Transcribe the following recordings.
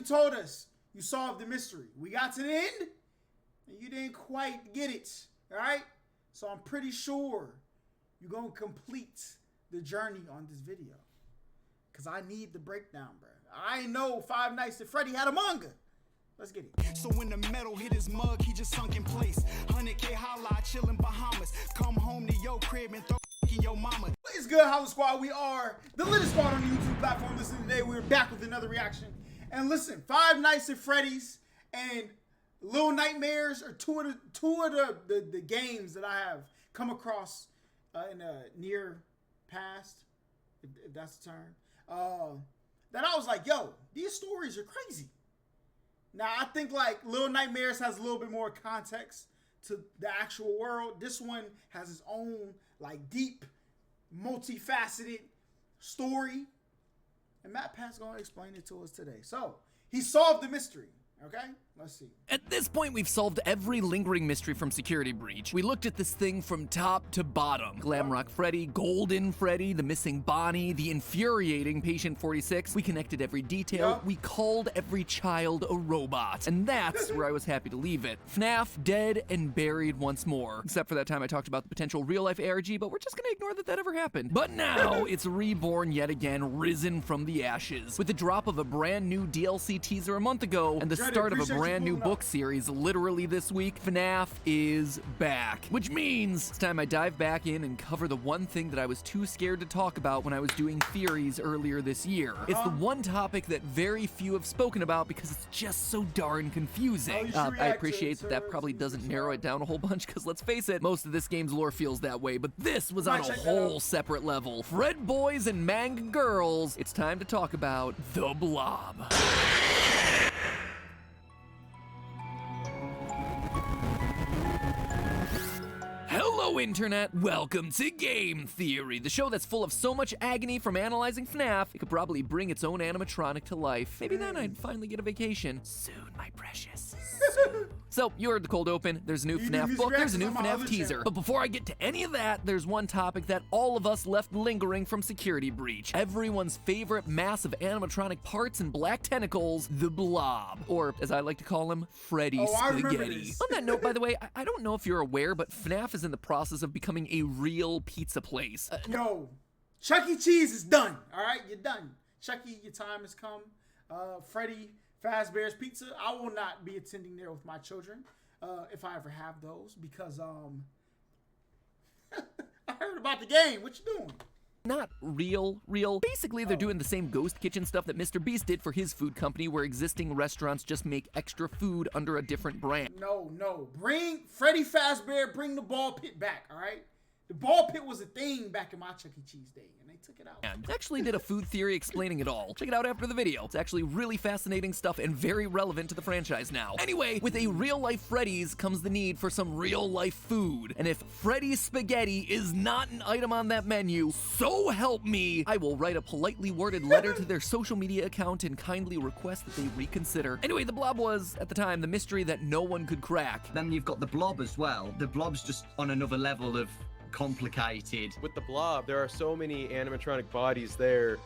you told us you solved the mystery. We got to the end, and you didn't quite get it, all right? So I'm pretty sure you're going to complete the journey on this video. Because I need the breakdown, bro. I know Five Nights at Freddy had a manga. Let's get it. So when the metal hit his mug, he just sunk in place. 100K Holla, chillin' Bahamas. Come home to your crib and throw in your mama. What is good, HollaSquad? We are the latest squad on the YouTube platform. Listen, today we're back with another reaction. And listen, Five Nights at Freddy's and Little Nightmares are two of the games that I have come across in the near past, if that's the term. That I was like, yo, these stories are crazy. Now, I think like Little Nightmares has a little bit more context to the actual world. This one has its own like deep, multifaceted story. And Matt Pat's going to explain it to us today. So, he solved the mystery. Okay, let's see. At this point, we've solved every lingering mystery from Security Breach. We looked at this thing from top to bottom. Glamrock Freddy, Golden Freddy, the missing Bonnie, the infuriating Patient 46. We connected every detail. Yep. We called every child a robot. And that's where I was happy to leave it. Fnaf dead and buried once more. Except for that time I talked about the potential real-life ARG, but we're just gonna ignore that ever happened. But now, it's reborn yet again, risen from the ashes. With the drop of a brand new DLC teaser a month ago, and the start of a brand new book series literally this week, Fnaf is back. Which means it's time I dive back in and cover the one thing that I was too scared to talk about when I was doing theories earlier this year. It's the one topic that very few have spoken about because it's just so darn confusing. I appreciate that probably doesn't narrow it down a whole bunch because let's face it, most of this game's lore feels that way, but this was on a whole separate level. Fred boys and manga girls, it's time to talk about the Blob. Hello, Internet! Welcome to Game Theory, the show that's full of so much agony from analyzing Fnaf, it could probably bring its own animatronic to life. Maybe then I'd finally get a vacation. Soon, my precious. Soon. So, you heard the cold open, there's a new Fnaf book, there's a new Fnaf teaser. But before I get to any of that, there's one topic that all of us left lingering from Security Breach. Everyone's favorite massive animatronic parts and black tentacles, the Blob. Or, as I like to call him, Freddy Spaghetti. On that note, by the way, I don't know if you're aware, but Fnaf is in the process of becoming a real pizza place. Yo, Chuck E. Cheese is done, all right? You're done. Chuck E., your time has come. Freddy Fazbear's Pizza, I will not be attending there with my children if I ever have those because I heard about the game. What you doing? Not real. Basically, they're doing the same ghost kitchen stuff that Mr. Beast did for his food company where existing restaurants just make extra food under a different brand. No. Bring Freddy Fazbear, bring the ball pit back, all right? The ball pit was a thing back in my Chuck E. Cheese day, and they took it out. And actually did a food theory explaining it all. Check it out after the video. It's actually really fascinating stuff and very relevant to the franchise now. Anyway, with a real-life Freddy's comes the need for some real-life food. And if Freddy's Spaghetti is not an item on that menu, so help me, I will write a politely worded letter to their social media account and kindly request that they reconsider. Anyway, the Blob was, at the time, the mystery that no one could crack. Then you've got the Blob as well. The Blob's just on another level of complicated. With the Blob, there are so many animatronic bodies there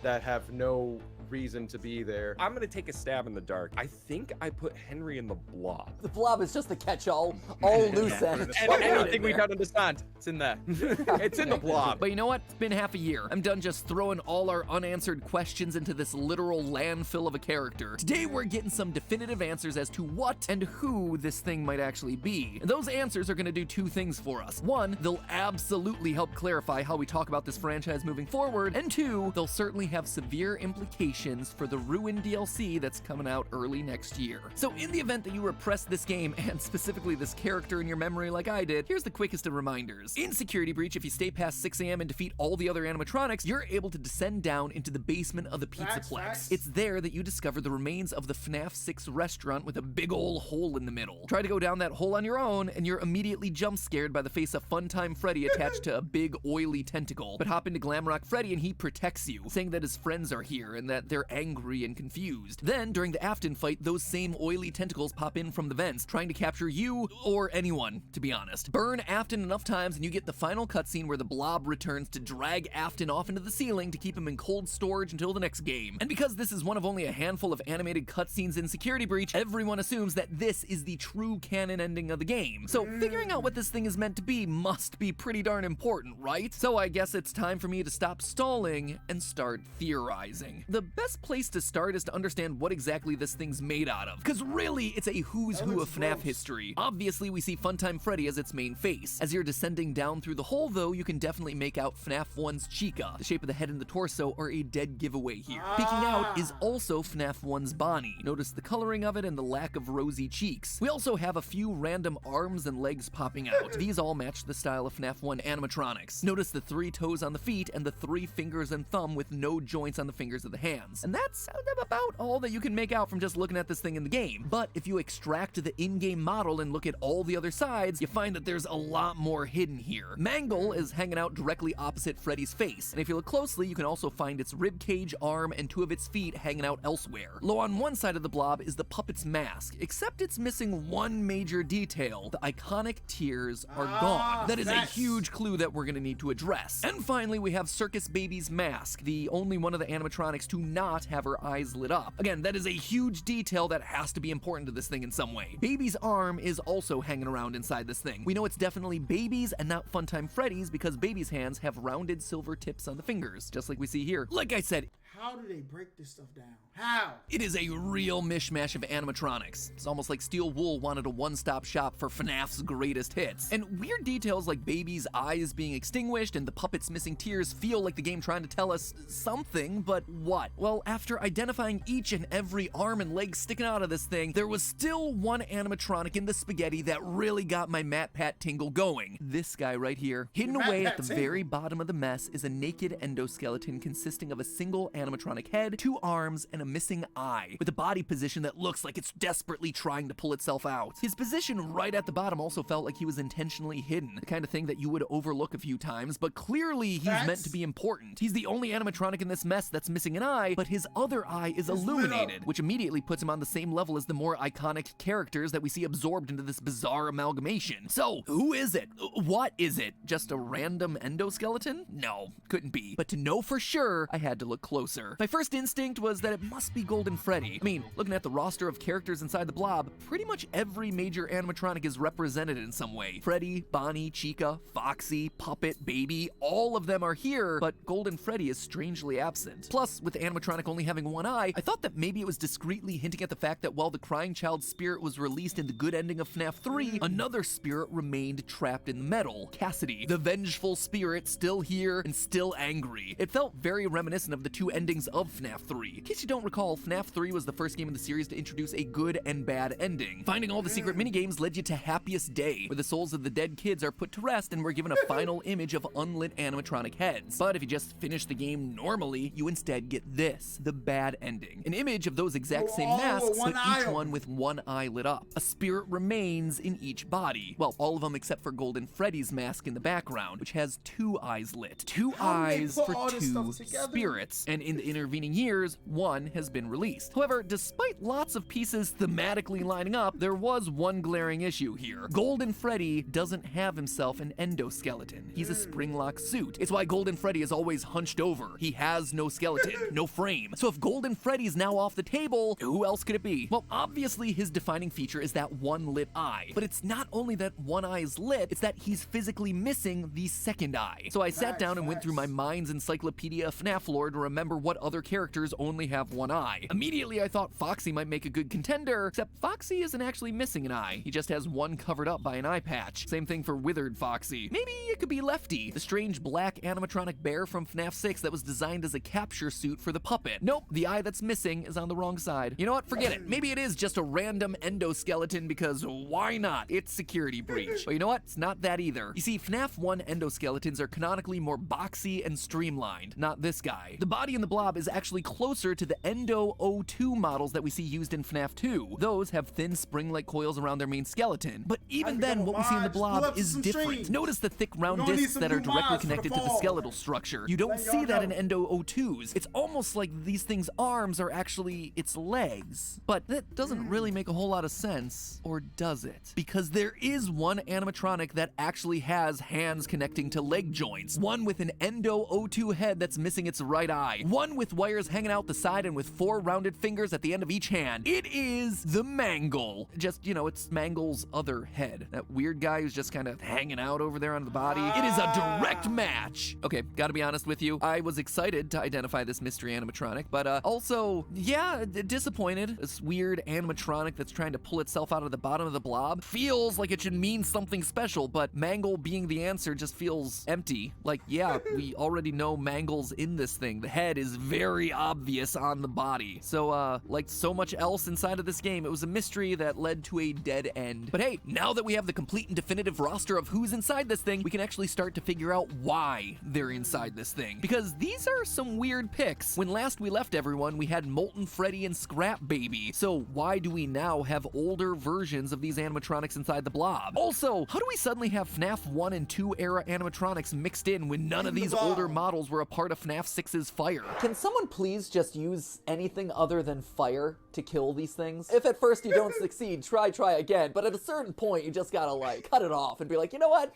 that have no reason to be there. I'm gonna take a stab in the dark. I think I put Henry in the Blob. The Blob is just a catch-all, all loose ends. And anything we don't understand, it's in there. It's in the Blob. But you know what? It's been half a year. I'm done just throwing all our unanswered questions into this literal landfill of a character. Today we're getting some definitive answers as to what and who this thing might actually be. And those answers are gonna do two things for us. One, they'll absolutely help clarify how we talk about this franchise moving forward. And two, they'll certainly have severe implications for the Ruin DLC that's coming out early next year. So in the event that you repress this game, and specifically this character in your memory like I did, here's the quickest of reminders. In Security Breach, if you stay past 6 AM and defeat all the other animatronics, you're able to descend down into the basement of the Pizzaplex. It's there that you discover the remains of the Fnaf 6 restaurant with a big ol' hole in the middle. Try to go down that hole on your own, and you're immediately jump scared by the face of Funtime Freddy attached to a big oily tentacle. But hop into Glamrock Freddy and he protects you, saying that his friends are here and that they're angry and confused. Then, during the Afton fight, those same oily tentacles pop in from the vents, trying to capture you, or anyone, to be honest. Burn Afton enough times and you get the final cutscene where the Blob returns to drag Afton off into the ceiling to keep him in cold storage until the next game. And because this is one of only a handful of animated cutscenes in Security Breach, everyone assumes that this is the true canon ending of the game. So figuring out what this thing is meant to be must be pretty darn important, right? So I guess it's time for me to stop stalling and start theorizing. The best place to start is to understand what exactly this thing's made out of, because really it's a who's who of FNAF history. Obviously we see Funtime Freddy as its main face. As you're descending down through the hole though, you can definitely make out FNAF 1's Chica. The shape of the head and the torso are a dead giveaway here. Peeking out is also FNAF 1's Bonnie. Notice the coloring of it and the lack of rosy cheeks. We also have a few random arms and legs popping out. These all match the style of FNAF 1 animatronics. Notice the 3 toes on the feet and the 3 fingers and thumb with no joints on the fingers of the hands. And that's about all that you can make out from just looking at this thing in the game. But if you extract the in-game model and look at all the other sides, you find that there's a lot more hidden here. Mangle is hanging out directly opposite Freddy's face, and if you look closely, you can also find its ribcage, arm, and 2 of its feet hanging out elsewhere. Low on one side of the blob is the puppet's mask, except it's missing one major detail. The iconic tears are gone. That is a huge clue that we're gonna need to address. And finally, we have Circus Baby's mask, the only one of the animatronics to not have her eyes lit up. Again, that is a huge detail that has to be important to this thing in some way. Baby's arm is also hanging around inside this thing. We know it's definitely Baby's and not Funtime Freddy's because Baby's hands have rounded silver tips on the fingers, just like we see here. Like I said, how do they break this stuff down? How? It is a real mishmash of animatronics. It's almost like Steel Wool wanted a one-stop shop for FNAF's greatest hits. And weird details like Baby's eyes being extinguished and the puppet's missing tears feel like the game trying to tell us something, but what? Well, after identifying each and every arm and leg sticking out of this thing, there was still one animatronic in the spaghetti that really got my MatPat tingle going. This guy right here. Hidden away at the very bottom of the mess is a naked endoskeleton consisting of a single animatronic head, 2 arms, and a missing eye, with a body position that looks like it's desperately trying to pull itself out. His position right at the bottom also felt like he was intentionally hidden, the kind of thing that you would overlook a few times, but clearly he's meant to be important. He's the only animatronic in this mess that's missing an eye, but his other eye is illuminated, which immediately puts him on the same level as the more iconic characters that we see absorbed into this bizarre amalgamation. So, who is it? What is it? Just a random endoskeleton? No, couldn't be. But to know for sure, I had to look closer. My first instinct was that it must be Golden Freddy. I mean, looking at the roster of characters inside the blob, pretty much every major animatronic is represented in some way. Freddy, Bonnie, Chica, Foxy, Puppet, Baby, all of them are here, but Golden Freddy is strangely absent. Plus, with the animatronic only having one eye, I thought that maybe it was discreetly hinting at the fact that while the crying child's spirit was released in the good ending of FNAF 3, another spirit remained trapped in the metal. Cassidy, the vengeful spirit, still here and still angry. It felt very reminiscent of the 2 endings of FNAF 3. In case you don't recall, FNAF 3 was the first game in the series to introduce a good and bad ending. Finding all the secret minigames led you to Happiest Day, where the souls of the dead kids are put to rest and we're given a final image of unlit animatronic heads. But if you just finish the game normally, you instead get this, the bad ending. An image of those exact same masks, but each one with one eye lit up. A spirit remains in each body. Well, all of them except for Golden Freddy's mask in the background, which has 2 eyes lit. 2 eyes for 2 spirits. And in the intervening years, 1 has been released. However, despite lots of pieces thematically lining up, there was one glaring issue here. Golden Freddy doesn't have himself an endoskeleton. He's a spring-lock suit. It's why Golden Freddy is always hunched over. He has no skeleton, no frame. So if Golden Freddy's now off the table, who else could it be? Well, obviously his defining feature is that one lit eye. But it's not only that one eye is lit, it's that he's physically missing the second eye. So I sat down and went through my mind's encyclopedia of FNAF lore to remember what other characters only have one eye. Immediately I thought Foxy might make a good contender, except Foxy isn't actually missing an eye. He just has one covered up by an eye patch. Same thing for Withered Foxy. Maybe it could be Lefty, the strange black animatronic bear from FNAF 6 that was designed as a capture suit for the puppet. Nope, the eye that's missing is on the wrong side. You know what? Forget it. Maybe it is just a random endoskeleton because why not? It's Security Breach. But you know what? It's not that either. You see, FNAF 1 endoskeletons are canonically more boxy and streamlined, not this guy. The body in the the Blob is actually closer to the Endo O2 models that we see used in Fnaf 2. Those have thin spring-like coils around their main skeleton. But even then, what we see in the Blob is different. Notice the thick round discs that are directly connected to the skeletal structure. You don't see that in Endo O2s. It's almost like these things' arms are actually its legs. But that doesn't really make a whole lot of sense, or does it? Because there is one animatronic that actually has hands connecting to leg joints. One with an Endo O2 head that's missing its right eye. One with wires hanging out the side and with 4 rounded fingers at the end of each hand. It is the Mangle. Just, you know, it's Mangle's other head. That weird guy who's just kind of hanging out over there on the body. It is a direct match. Okay, gotta be honest with you. I was excited to identify this mystery animatronic, but also, yeah, disappointed. This weird animatronic that's trying to pull itself out of the bottom of the Blob feels like it should mean something special, but Mangle being the answer just feels empty. Like, yeah, we already know Mangle's in this thing. The head is very obvious on the body. So, like so much else inside of this game, it was a mystery that led to a dead end. But hey, now that we have the complete and definitive roster of who's inside this thing, we can actually start to figure out why they're inside this thing. Because these are some weird picks. When last we left everyone, we had Molten Freddy and Scrap Baby. So why do we now have older versions of these animatronics inside the Blob? Also, how do we suddenly have FNAF 1 and 2 era animatronics mixed in when none of these older models were a part of FNAF 6's Fire? Can someone please just use anything other than fire to kill these things? If at first you don't succeed, try again. But at a certain point, you just gotta like cut it off and be like, you know what?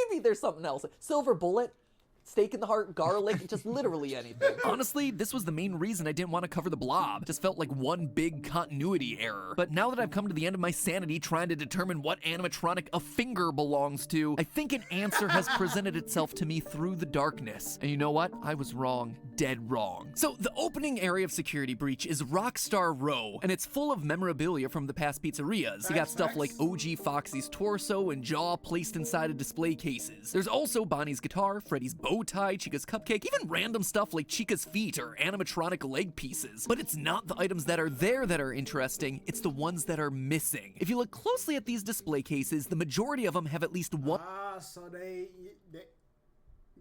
Maybe there's something else. Silver bullet? Steak in the heart, garlic, just literally anything. Honestly, this was the main reason I didn't want to cover the Blob. Just felt like one big continuity error. But now that I've come to the end of my sanity trying to determine what animatronic a finger belongs to, I think an answer has presented itself to me through the darkness. And you know what? I was wrong. Dead wrong. So the opening area of Security Breach is Rockstar Row, and it's full of memorabilia from the past pizzerias. You got stuff like OG Foxy's torso and jaw placed inside of display cases. There's also Bonnie's guitar, Freddy's bow tie, Chica's cupcake, even random stuff like Chica's feet or animatronic leg pieces. But it's not the items that are there that are interesting, it's the ones that are missing. If you look closely at these display cases, the majority of them have at least one so they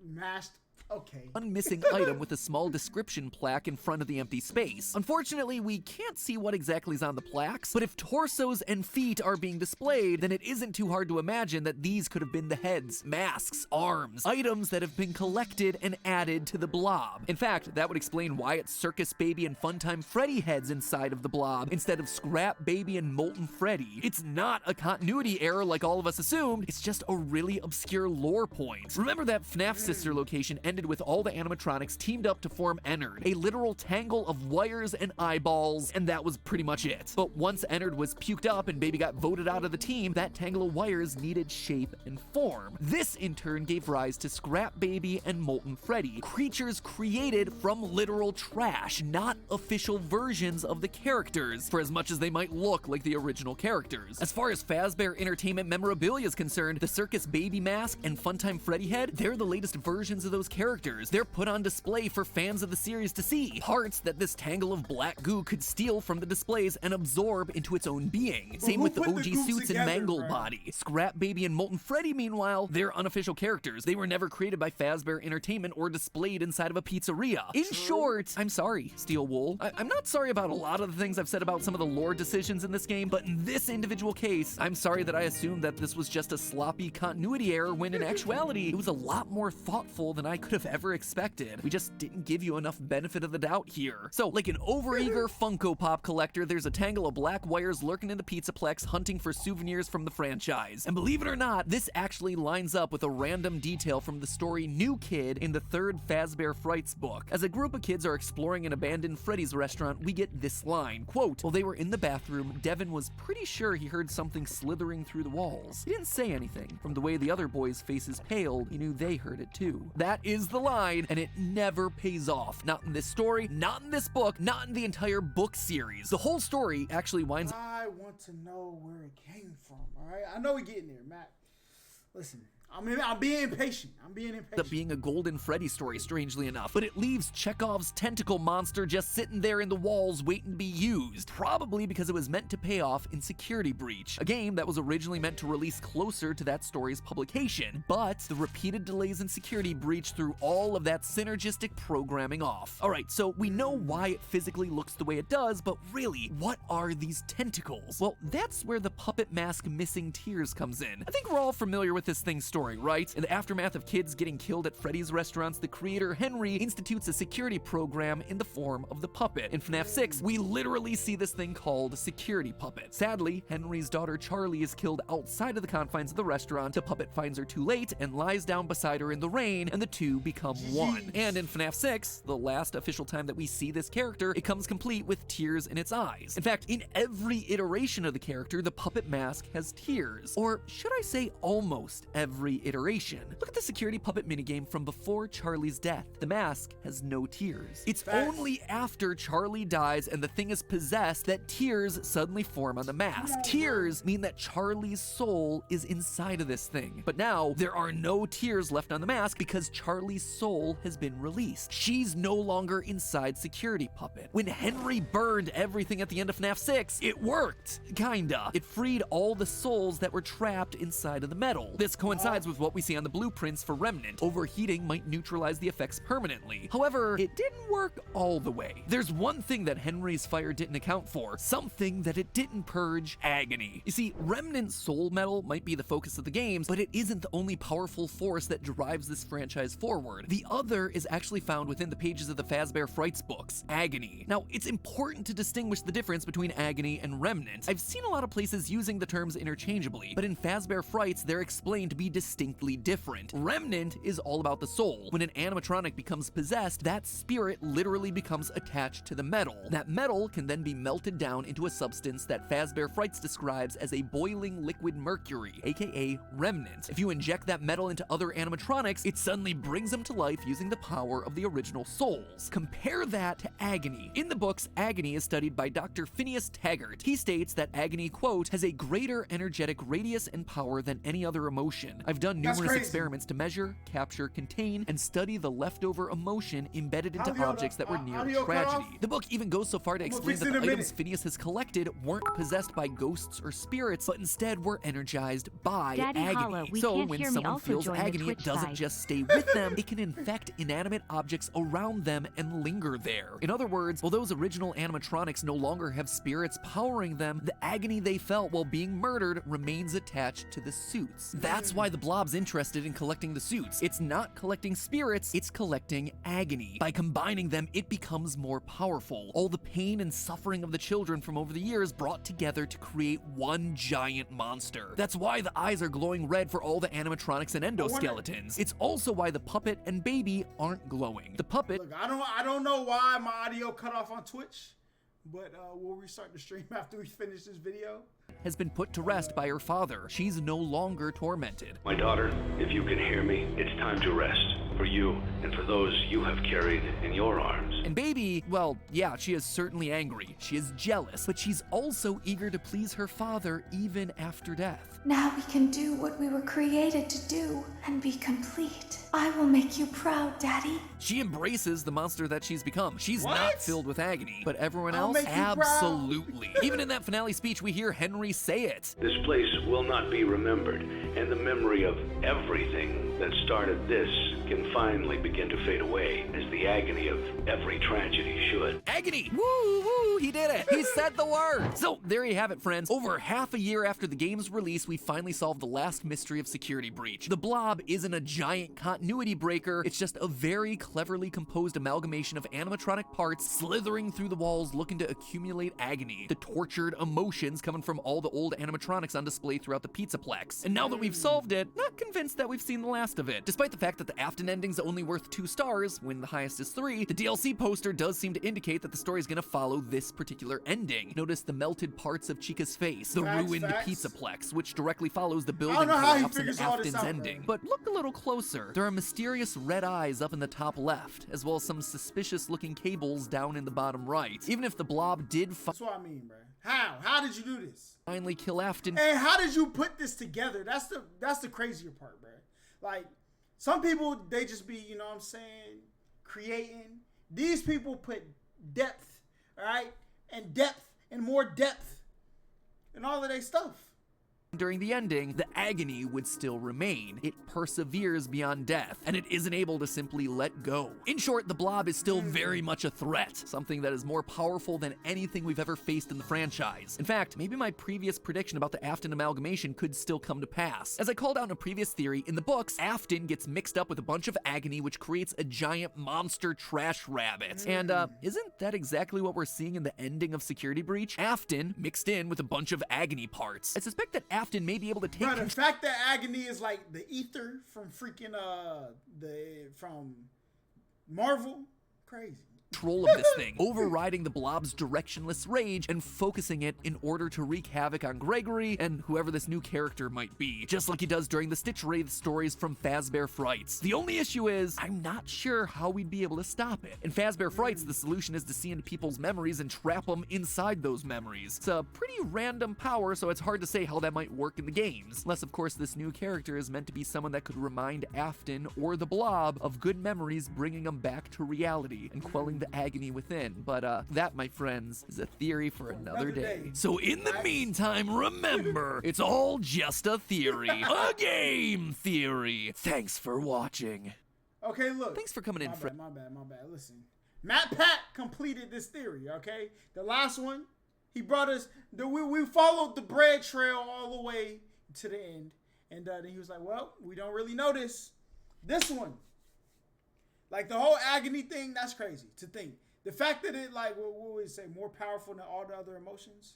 mashed. Okay. One missing item with a small description plaque in front of the empty space. Unfortunately, we can't see what exactly is on the plaques, but if torsos and feet are being displayed, then it isn't too hard to imagine that these could have been the heads, masks, arms, items that have been collected and added to the Blob. In fact, that would explain why it's Circus Baby and Funtime Freddy heads inside of the Blob instead of Scrap Baby and Molten Freddy. It's not a continuity error like all of us assumed, it's just a really obscure lore point. Remember that FNAF sister location ended with all the animatronics teamed up to form Ennard, a literal tangle of wires and eyeballs, and that was pretty much it. But once Ennard was puked up and Baby got voted out of the team, that tangle of wires needed shape and form. This in turn gave rise to Scrap Baby and Molten Freddy, creatures created from literal trash, not official versions of the characters, for as much as they might look like the original characters. As far as Fazbear Entertainment memorabilia is concerned, the Circus Baby mask and Funtime Freddy head, they're the latest versions of those characters. They're put on display for fans of the series to see. Parts that this tangle of black goo could steal from the displays and absorb into its own being. Same with the OG suits and Mangle body. Scrap Baby and Molten Freddy, meanwhile, they're unofficial characters. They were never created by Fazbear Entertainment or displayed inside of a pizzeria. In short, I'm sorry, Steel Wool. I'm not sorry about a lot of the things I've said about some of the lore decisions in this game, but in this individual case, I'm sorry that I assumed that this was just a sloppy continuity error when in actuality, it was a lot more thoughtful than I could have ever expected. We just didn't give you enough benefit of the doubt here. So, like an overeager Funko Pop collector, there's a tangle of black wires lurking in the Pizzaplex hunting for souvenirs from the franchise. And believe it or not, this actually lines up with a random detail from the story New Kid in the third Fazbear Frights book. As a group of kids are exploring an abandoned Freddy's restaurant, we get this line, quote, "While they were in the bathroom, Devin was pretty sure he heard something slithering through the walls. He didn't say anything. From the way the other boys' faces paled, he knew they heard it too." That is the line, and it never pays off. Not in this story, not in this book, not in the entire book series. The whole story actually winds up. I want to know where it came from, all right? I know we're getting there, Matt. Listen, I'm being impatient. I'm being impatient. Up being a Golden Freddy story, strangely enough, but it leaves Chekhov's tentacle monster just sitting there in the walls waiting to be used, probably because it was meant to pay off in Security Breach, a game that was originally meant to release closer to that story's publication, but the repeated delays in Security Breach threw all of that synergistic programming off. Alright, so we know why it physically looks the way it does, but really, what are these tentacles? Well, that's where the puppet mask Missing Tears comes in. I think we're all familiar with this thing's story, right? In the aftermath of kids getting killed at Freddy's restaurants, the creator Henry institutes a security program in the form of the puppet. In Fnaf 6, we literally see this thing called Security Puppet. Sadly, Henry's daughter Charlie is killed outside of the confines of the restaurant. The puppet finds her too late and lies down beside her in the rain, and the two become one. And in Fnaf 6, the last official time that we see this character, it comes complete with tears in its eyes. In fact, in every iteration of the character, the puppet mask has tears. Or should I say almost every iteration. Look at the Security Puppet minigame from before Charlie's death. The mask has no tears. It's only after Charlie dies and the thing is possessed that tears suddenly form on the mask. Tears mean that Charlie's soul is inside of this thing. But now, there are no tears left on the mask because Charlie's soul has been released. She's no longer inside Security Puppet. When Henry burned everything at the end of FNAF 6, it worked. Kinda. It freed all the souls that were trapped inside of the metal. This coincides with what we see on the blueprints for Remnant. Overheating might neutralize the effects permanently. However, it didn't work all the way. There's one thing that Henry's fire didn't account for, something that it didn't purge: agony. You see, Remnant soul metal might be the focus of the games, but it isn't the only powerful force that drives this franchise forward. The other is actually found within the pages of the Fazbear Frights books: agony. Now, it's important to distinguish the difference between agony and Remnant. I've seen a lot of places using the terms interchangeably, but in Fazbear Frights, they're explained to be distinctly different. Remnant is all about the soul. When an animatronic becomes possessed, that spirit literally becomes attached to the metal. That metal can then be melted down into a substance that Fazbear Frights describes as a boiling liquid mercury, aka Remnant. If you inject that metal into other animatronics, it suddenly brings them to life using the power of the original souls. Compare that to agony. In the books, agony is studied by Dr. Phineas Taggart. He states that agony, quote, has a greater energetic radius and power than any other emotion. I've done numerous experiments to measure, capture, contain, and study the leftover emotion embedded into objects that were near tragedy. The book even goes so far to explain that the items Phineas has collected weren't possessed by ghosts or spirits, but instead were energized by Daddy agony. Holla, we So can't when hear me. someone Also feels join the agony, it Twitch doesn't side. just stay with them, it can infect inanimate objects around them and linger there. In other words, while those original animatronics no longer have spirits powering them, the agony they felt while being murdered remains attached to the suits. That's why the Blob's interested in collecting the suits. It's not collecting spirits, it's collecting agony. By combining them, it becomes more powerful. All the pain and suffering of the children from over the years brought together to create one giant monster. That's why the eyes are glowing red for all the animatronics and endoskeletons. It's also why the puppet and baby aren't glowing. The puppet— Look, I don't know why my audio cut off on Twitch, but we'll restart the stream after we finish this video. has been put to rest by her father. She's no longer tormented. My daughter, if you can hear me, it's time to rest. For you and for those you have carried in your arms. And baby, well, yeah, she is certainly angry. She is jealous, but she's also eager to please her father even after death. Now we can do what we were created to do and be complete. I will make you proud, Daddy. She embraces the monster that she's become. She's not filled with agony, but everyone I'll else, make you proud. absolutely. Even in that finale speech, we hear Henry say it. This place will not be remembered, and the memory of everything that started this can finally begin to fade away, as the agony of every tragedy should. Agony! Woo, woo, he did it! He said the word! So, there you have it, friends. Over half a year after the game's release, we finally solved the last mystery of Security Breach. The Blob isn't a giant continuity breaker, it's just a very cleverly composed amalgamation of animatronic parts slithering through the walls looking to accumulate agony. The tortured emotions coming from all the old animatronics on display throughout the Pizzaplex. And now that we've solved it, not convinced that we've seen the last of it. Despite the fact that the Afton ending's only worth 2 stars, when the highest is 3, the DLC poster does seem to indicate that the story is gonna follow this particular ending. Notice the melted parts of Chica's face, the ruined Pizzaplex, which directly follows the building collapse in Afton's ending. But look a little closer. There are mysterious red eyes up in the top left, as well as some suspicious looking cables down in the bottom right. Even if the Blob did That's what I mean, bro. How did you do this? finally kill Afton, And how did you put this together? That's the crazier part, bro. Like, some people, they just be, you know what I'm saying, creating. These people put depth, all right? And depth and more depth in all of their stuff. During the ending, the agony would still remain. It perseveres beyond death, and it isn't able to simply let go. In short, the Blob is still very much a threat, something that is more powerful than anything we've ever faced in the franchise. In fact, maybe my previous prediction about the Afton amalgamation could still come to pass. As I called out in a previous theory, in the books, Afton gets mixed up with a bunch of agony, which creates a giant monster trash rabbit. And, isn't that exactly what we're seeing in the ending of Security Breach? Afton mixed in with a bunch of agony parts. I suspect that Afton may be able to take the fact that agony is like the ether from freaking from Marvel, crazy. Control of this thing, overriding the Blob's directionless rage and focusing it in order to wreak havoc on Gregory and whoever this new character might be, just like he does during the Stitch Wraith stories from Fazbear Frights. The only issue is, I'm not sure how we'd be able to stop it. In Fazbear Frights, the solution is to see into people's memories and trap them inside those memories. It's a pretty random power, so it's hard to say how that might work in the games. Unless, of course, this new character is meant to be someone that could remind Afton or the Blob of good memories, bringing them back to reality and quelling the agony within. But that, my friends, is a theory for another day. So in the meantime, remember, it's all just a theory. A game theory. Thanks for watching. Okay, look. Thanks for coming in, Fred. My bad. Listen. Matt Pat completed this theory, okay? The last one, he brought us, we followed the bread trail all the way to the end. And then he was like, well, we don't really know this. This one, like the whole agony thing, that's crazy to think. The fact that it, like, what would we say, more powerful than all the other emotions?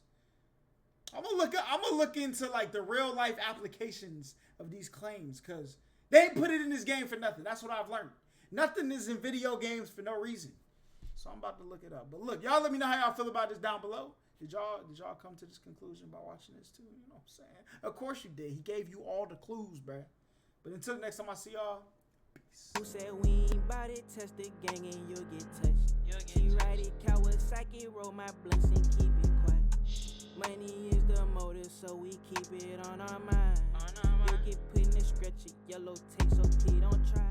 I'm gonna look into like the real life applications of these claims, because they ain't put it in this game for nothing. That's what I've learned. Nothing is in video games for no reason. So I'm about to look it up. But look, y'all let me know how y'all feel about this down below. Did y'all come to this conclusion by watching this too? You know what I'm saying? Of course you did. He gave you all the clues, bruh. But until next time I see y'all, peace. Who said we ain't bout it? Test the gang and you'll get touched. She ride it, Kawasaki, roll my blunts and keep it quiet. Money is the motive, so we keep it on our mind. You'll get put in the stretcher, yellow tape, so please don't try.